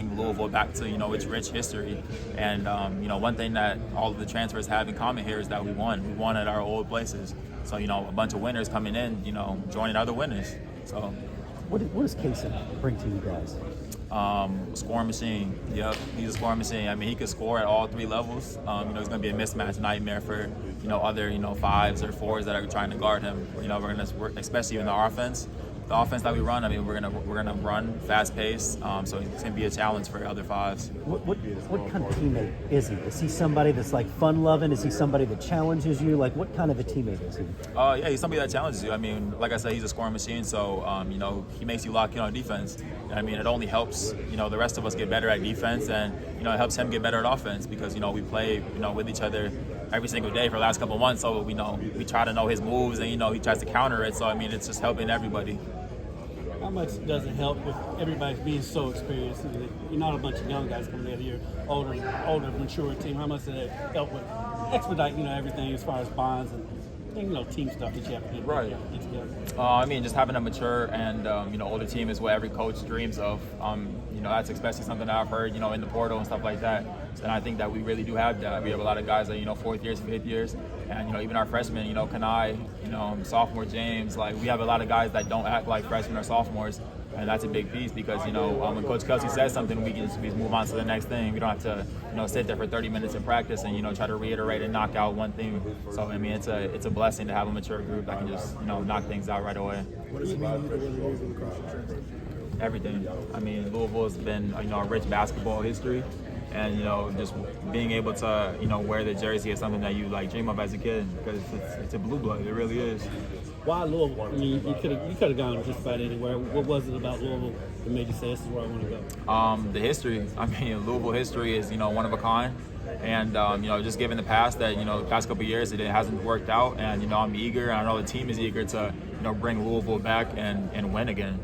bring Louisville back to, its rich history. And, one thing that all of the transfers have in common here is that we won. We won at our old places. So, a bunch of winners coming in, joining other winners. So, what does Casey bring to you guys? Scoring machine. Yep, he's a scoring machine. I mean, he could score at all three levels. He's going to be a mismatch nightmare for, other, fives or fours that are trying to guard him. We're going to, especially in the offense. The offense that we run, I mean, we're gonna run fast paced, so it's gonna be a challenge for other fives. What kind of teammate is he? Is he somebody that's like fun loving? Is he somebody that challenges you? Like, what kind of a teammate is he? Yeah, he's somebody that challenges you. I mean, like I said, he's a scoring machine, so he makes you lock in on defense. I mean, it only helps the rest of us get better at defense, and it helps him get better at offense because we play with each other every single day for the last couple of months, so we try to know his moves, and he tries to counter it. So I mean, it's just helping everybody. How much does it help with everybody being so experienced? You're not a bunch of young guys coming in here, older, mature team. How much does it help with expedite, everything as far as bonds and team stuff that you have to get together? I mean, just having a mature and older team is what every coach dreams of. That's especially something that I've heard, in the portal and stuff like that. And I think that we really do have that. We have a lot of guys that fourth years, fifth years, and even our freshmen, Kanai, sophomore James. Like, we have a lot of guys that don't act like freshmen or sophomores. And that's a big piece because, when Coach Kelsey says something, we can just move on to the next thing. We don't have to, sit there for 30 minutes in practice and, try to reiterate and knock out one thing. So, I mean, it's a blessing to have a mature group that can just, knock things out right away. What does it mean to win the Louisville across? Everything. I mean, Louisville has been, a rich basketball history. And, just being able to, wear the jersey is something that you, dream of as a kid because it's a blue blood. It really is. Why Louisville? I mean, you could have gone just about anywhere. What was it about Louisville that made you say this is where I want to go? The history. I mean, Louisville history is, one of a kind. And, just given the past that, the past couple of years it hasn't worked out. And, I'm eager. And I know the team is eager to, bring Louisville back and win again.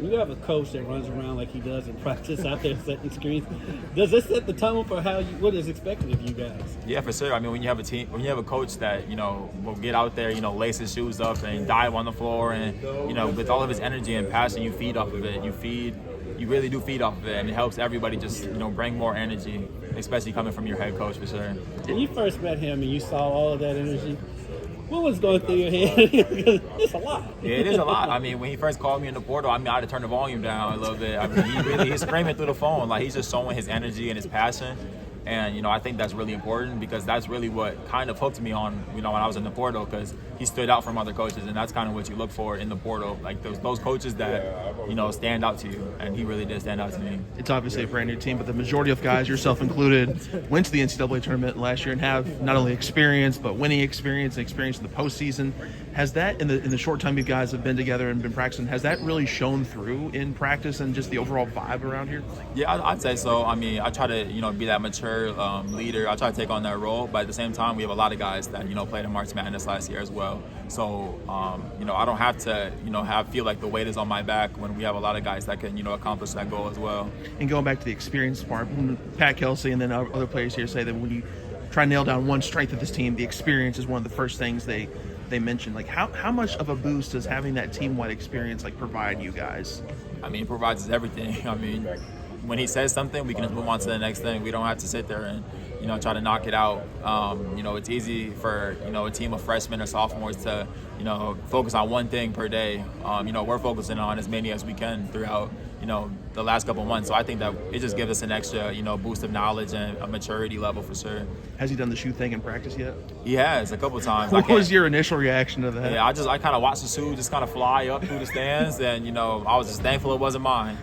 You have a coach that runs around like he does in practice out there setting screens. Does this set the tone for what is expected of you guys? Yeah, for sure. I mean, when you have a coach that, will get out there, lace his shoes up and dive on the floor and, with all of his energy and passion, you feed off of it. You really do feed off of it, and it helps everybody just, bring more energy, especially coming from your head coach, for sure. When you first met him and you saw all of that energy, what was going through your head? It's a lot. Yeah, it is a lot. I mean, when he first called me in the portal, I had to turn the volume down a little bit. I mean, he's screaming through the phone. Like, he's just showing his energy and his passion. And, I think that's really important because that's really what kind of hooked me on, when I was in the portal, because he stood out from other coaches, and that's kind of what you look for in the portal. Like, those coaches that, stand out to you, and he really did stand out to me. It's obviously a brand new team, but the majority of guys, yourself included, went to the NCAA tournament last year and have not only experience, but winning experience and experience in the postseason. Has that, in the short time you guys have been together and been practicing, has that really shown through in practice and just the overall vibe around here? Yeah, I'd say so. I mean, I try to, be that mature leader. I try to take on that role, but at the same time, we have a lot of guys that, played in March Madness last year as well. So, I don't have to, feel like the weight is on my back when we have a lot of guys that can, accomplish that goal as well. And going back to the experience part, Pat Kelsey and then other players here say that when you try to nail down one strength of this team, the experience is one of the first things they mentioned. Like, how much of a boost does having that team-wide experience provide you guys? I mean, it provides us everything. I mean, when he says something, we can just move on to the next thing. We don't have to sit there and try to knock it out. It's easy for a team of freshmen or sophomores to focus on one thing per day. We're focusing on as many as we can throughout the last couple of months. So I think that it just gives us an extra boost of knowledge and a maturity level for sure. Has he done the shoe thing in practice yet? He has a couple of times. What was your initial reaction to that? Yeah, I kind of watched the shoe just kind of fly up through the stands, and I was just thankful it wasn't mine.